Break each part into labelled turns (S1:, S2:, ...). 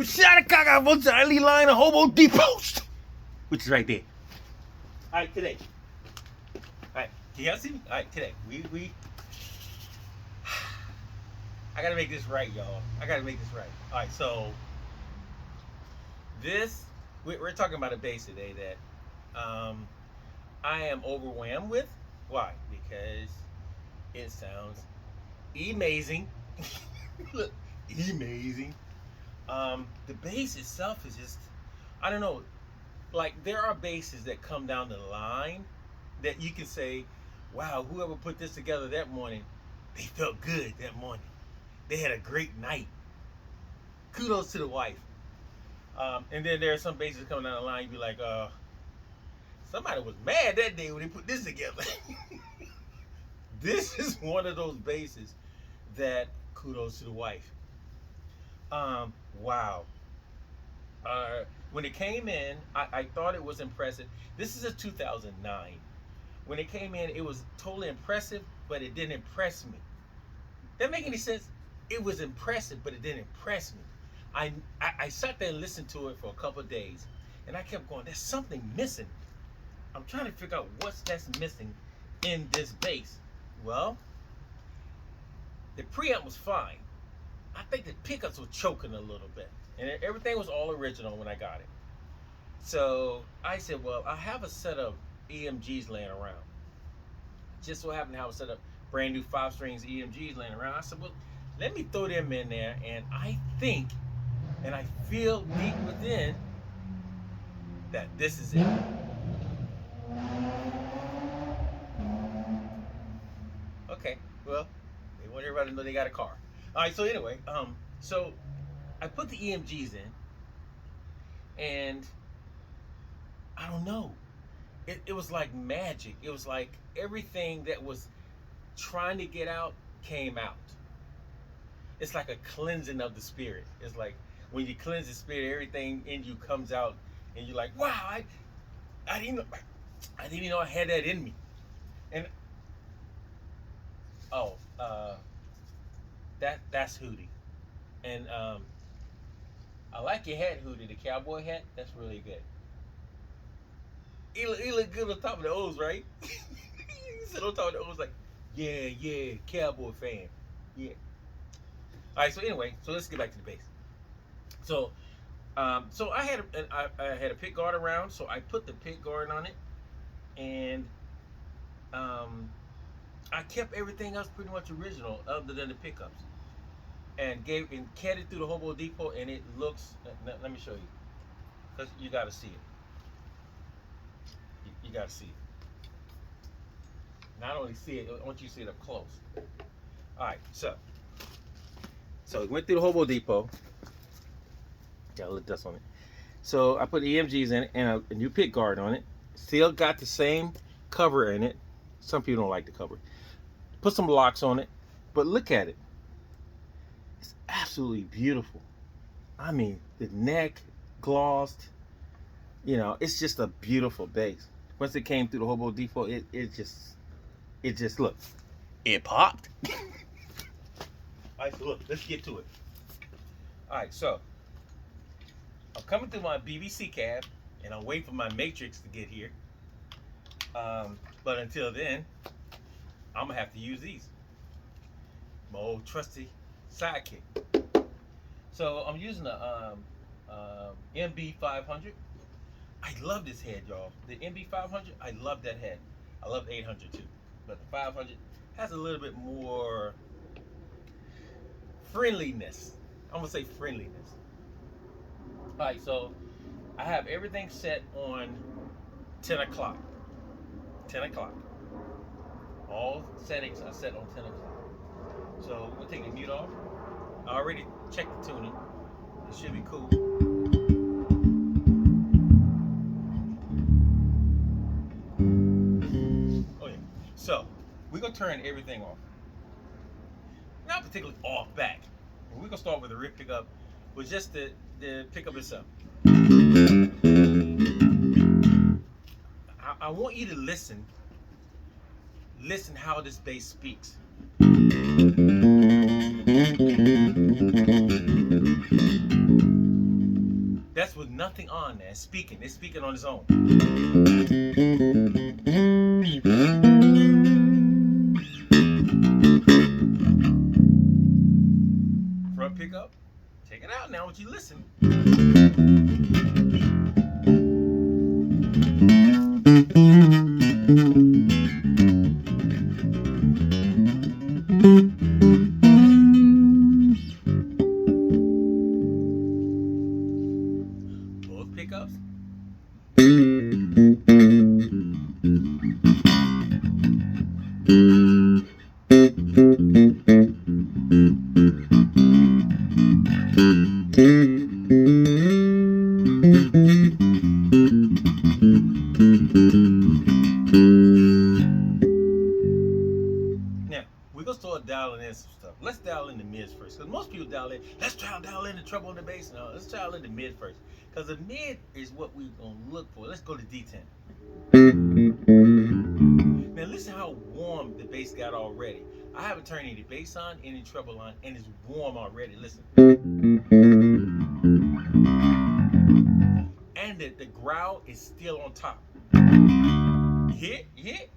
S1: with Shattuckaka von Charlie line of Hobo Depot, which is right there. All right, today. All right, can y'all see me? All right, today. We. I gotta make this right, y'all. I gotta make this right. All right, so we're talking about a bass today that I am overwhelmed with. Why? Because it sounds amazing. Look, amazing. The bass itself is just, I don't know. Like, there are basses that come down the line that you can say, wow, whoever put this together that morning, they felt good that morning. They had a great night. Kudos to the wife. And then there are some basses coming down the line, you'd be like, somebody was mad that day when they put this together. This is one of those basses that kudos to the wife. Wow. When it came in, I thought it was impressive. This is a 2009. When it came in, it was totally impressive, but it didn't impress me. That make any sense? It was impressive, but it didn't impress me. I sat there and listened to it for a couple of days, and I kept going, there's something missing. I'm trying to figure out that's missing in this bass. Well, the preamp was fine. I think the pickups were choking a little bit, and everything was all original when I got it. So I said, well, I have a set of EMGs laying around. Just so happened to have a set of brand new 5-strings EMGs laying around. I said, well, let me throw them in there, and I think, and I feel deep within that this is it. Okay, well, they want everybody to know they got a car. All right, so anyway, so I put the EMGs in, and I don't know. It was like magic. It was like everything that was trying to get out came out. It's like a cleansing of the spirit. It's like when you cleanse the spirit, everything in you comes out, and you're like, wow, I didn't even know I had that in me. And that's Hootie. And I like your hat, Hootie, the cowboy hat. That's really good. He look good on top of the O's, right? He sit on top of the O's like, yeah, cowboy fan. Yeah. All right, so anyway, so let's get back to the bass. So I had a pick guard around, so I put the pick guard on it, and I kept everything else pretty much original other than the pickups, and cat it through the Hobo Depot, and it looks. Let me show you, because you got to see it. You got to see it. Not only see it, I want you to see it up close. All right, so it went through the Hobo Depot. Got a little dust on it. So I put EMGs in it and a new pick guard on it. Still got the same cover in it. Some people don't like the cover. Put some locks on it, but look at it. It's absolutely beautiful. I mean, the neck glossed. You know, it's just a beautiful bass. Once it came through the Hobo Depot, it just look. It popped. All right, so look, let's get to it. All right, so I'm coming through my BBC cab, and I'm waiting for my Matrix to get here. But until then, I'm gonna have to use these. My old trusty sidekick. So I'm using the MB500. I love this head, y'all. The MB500, I love that head. I love the 800 too, but the 500 has a little bit more friendliness. I'm gonna say friendliness. All right, so I have everything set on 10 o'clock. 10 o'clock. All settings are set on 10 o'clock. So we'll take the mute off. I already checked the tuning. It should be cool. Oh yeah. So we're gonna turn everything off. Not particularly off back. We're gonna start with the rig pickup, with just the pickup itself. I want you to listen how this bass speaks. That's with nothing on there. It's speaking. It's speaking on its own. Front pickup. Check it out now. Once you listen. Both pickups. Now, we're going to start dialing in some stuff. Let's dial in the mids first. Because most people dial in, let's try to dial in the treble and the bass. No, let's dial in the mid first. Because the mid is what we're going to look for. Let's go to D10. Now, listen how warm the bass got already. I haven't turned any bass on, any treble on, and it's warm already. Listen. And the growl is still on top. You hear it? You hear it?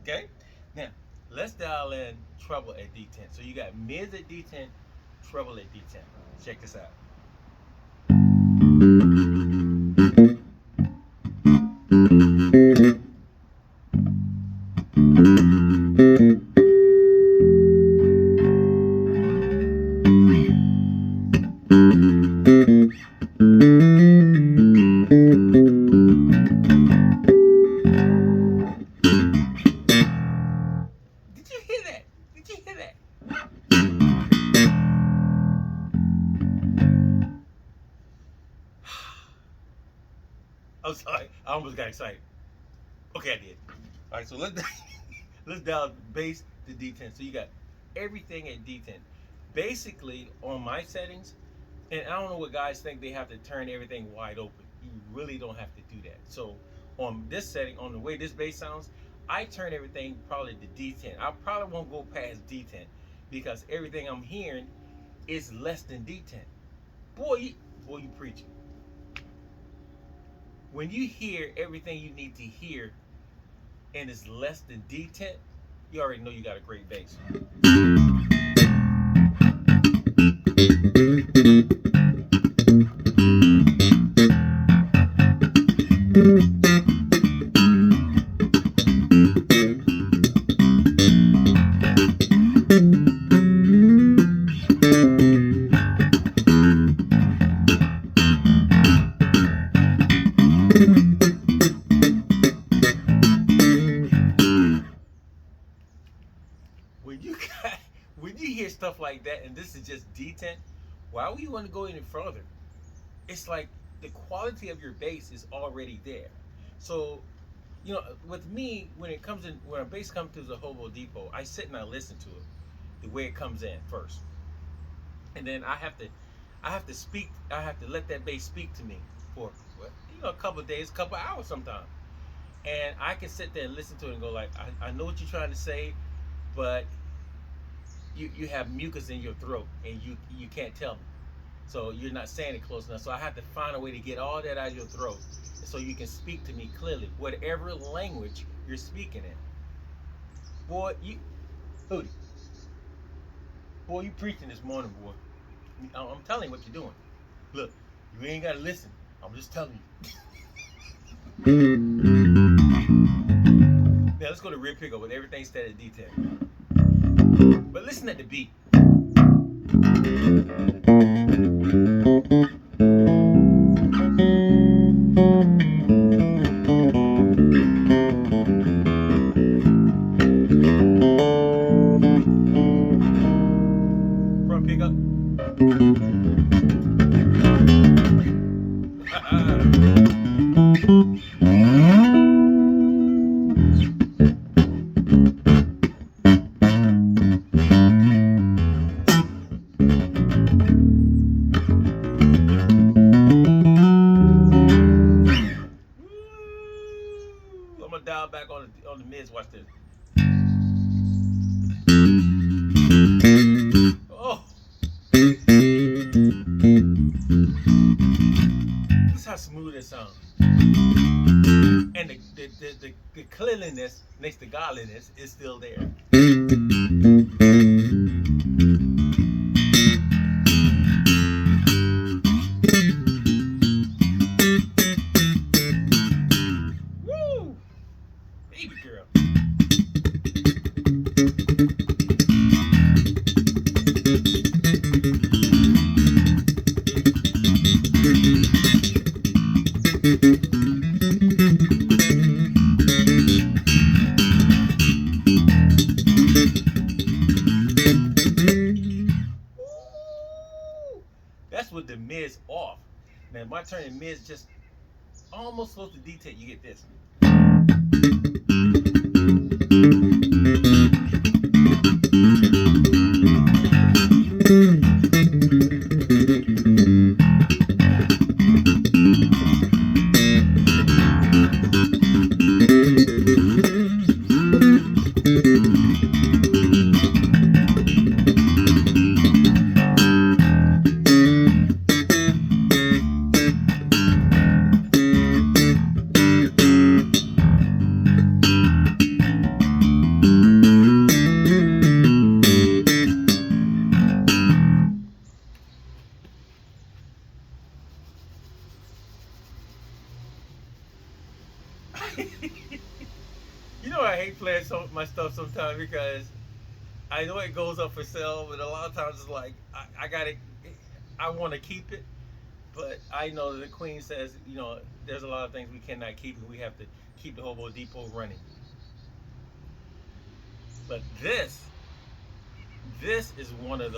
S1: Okay? Now, let's dial in treble at D10. So you got mids at D10, treble at D10. Check this out. Did you hear that? Did you hear that? I'm sorry. I almost got excited. Okay, I did. All right, so let's dial bass to D10. So you got everything at D10. Basically, on my settings, and I don't know what guys think they have to turn everything wide open. You really don't have to do that. So on this setting, on the way this bass sounds, I turn everything probably to D10. I probably won't go past D10 because everything I'm hearing is less than D10. Boy, you preaching. When you hear everything you need to hear and it's less than D10, you already know you got a great bass. When you hear stuff like that, and this is just D10, why would you want to go any further? It's like the quality of your bass is already there. So, you know, with me, when a bass comes to the Hobo Depot, I sit and I listen to it, the way it comes in first, and then I have to let that bass speak to me for a couple of days, a couple of hours sometimes, and I can sit there and listen to it and go like, I know what you're trying to say, but you have mucus in your throat and you can't tell me, so you're not saying it close enough. So I have to find a way to get all that out of your throat so you can speak to me clearly, whatever language you're speaking in. Boy, Hootie, boy, you preaching this morning, boy. I'm telling you what you're doing. Look, you ain't gotta listen. I'm just telling you. Now let's go to rear pickup with everything set at D10. But listen at the beat. Front pickup. That's how smooth it sounds. And the cleanliness next to godliness is still there. Woo! Baby girl. That's with the mids off. Now, if I turn the mids just almost close to detail, you get this. You know I hate playing my stuff sometimes because I know it goes up for sale, but a lot of times it's like I want to keep it, but I know that the Queen says there's a lot of things we cannot keep, and we have to keep the Hobo Depot running. But this is one of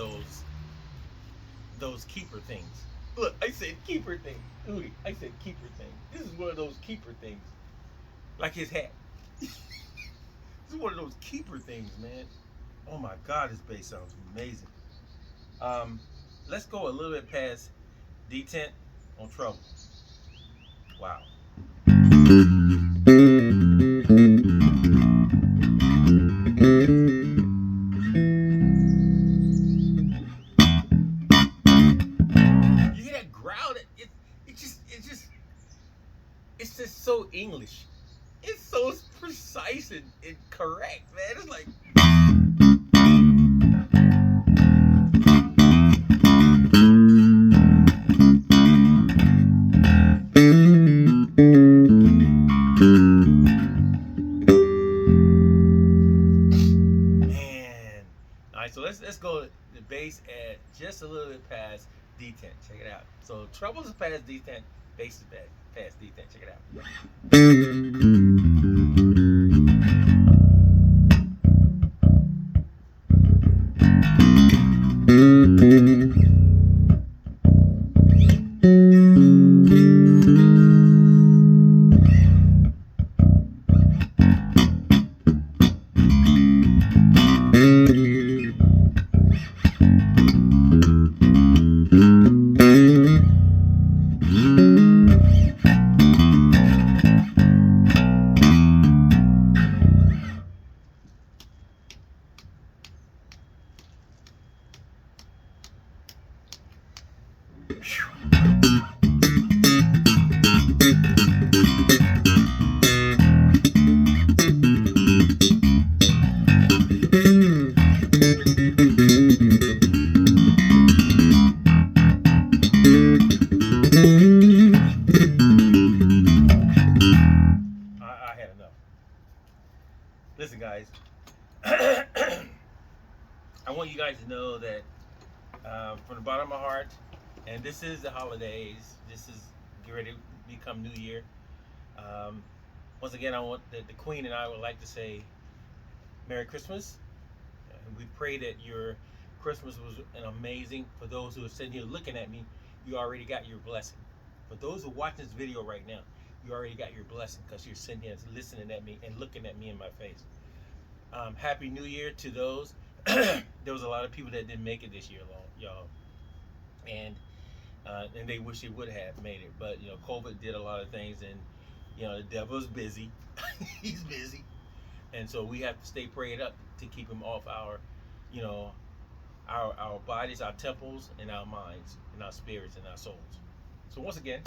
S1: those keeper things. Look, I said keeper thing. Udi, I said keeper thing. This is one of those keeper things, like his hat. This is one of those keeper things, man. Oh my God, this bass sounds amazing. Let's go a little bit past detent on treble. Wow. You hear that growl? It's just so English. It's so precise and correct, man. It's like. Man. Alright, so let's go the bass at just a little bit past detent. Check it out. So treble is past detent, bass is past detent. Check it out. I had enough. Listen, guys. I want you guys to know that from the bottom of my heart, and this is the holidays. This is get ready to become New Year. Once again, I want the Queen and I would like to say Merry Christmas. And we pray that your Christmas was an amazing. For those who are sitting here looking at me, you already got your blessing. For those who are watching this video right now, you already got your blessing because you're sitting here listening at me and looking at me in my face. Happy New Year to those. There was a lot of people that didn't make it this year, y'all, and they wish they would have made it. But COVID did a lot of things, and the devil's busy. He's busy, and so we have to stay prayed up to keep him off our bodies, our temples, and our minds, and our spirits, and our souls. So once again,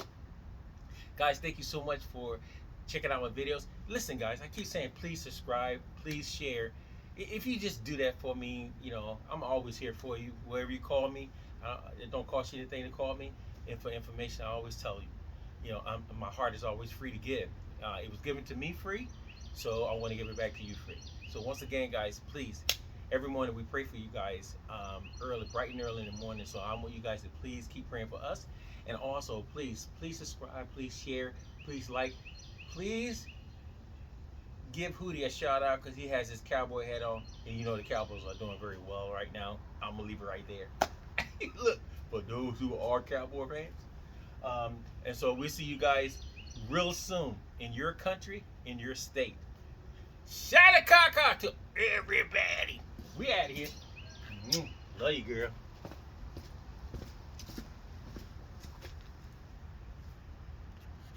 S1: Guys, thank you so much for checking out my videos. Listen, guys, I keep saying please subscribe, please share. If you just do that for me, you know, I'm always here for you. Wherever you call me, it don't cost you anything to call me. And for information, I always tell you. You know, my heart is always free to give. It was given to me free, so I want to give it back to you free. So once again, guys, please, every morning we pray for you guys early, bright and early in the morning. So I want you guys to please keep praying for us. And also, please subscribe, please share, please like, please give Hootie a shout out because he has his cowboy hat on, and you know the Cowboys are doing very well right now. I'm gonna leave it right there. Look, for those who are Cowboy fans, and so we see you guys real soon in your country, in your state. Shout out to everybody. We out of here. Love you, girl.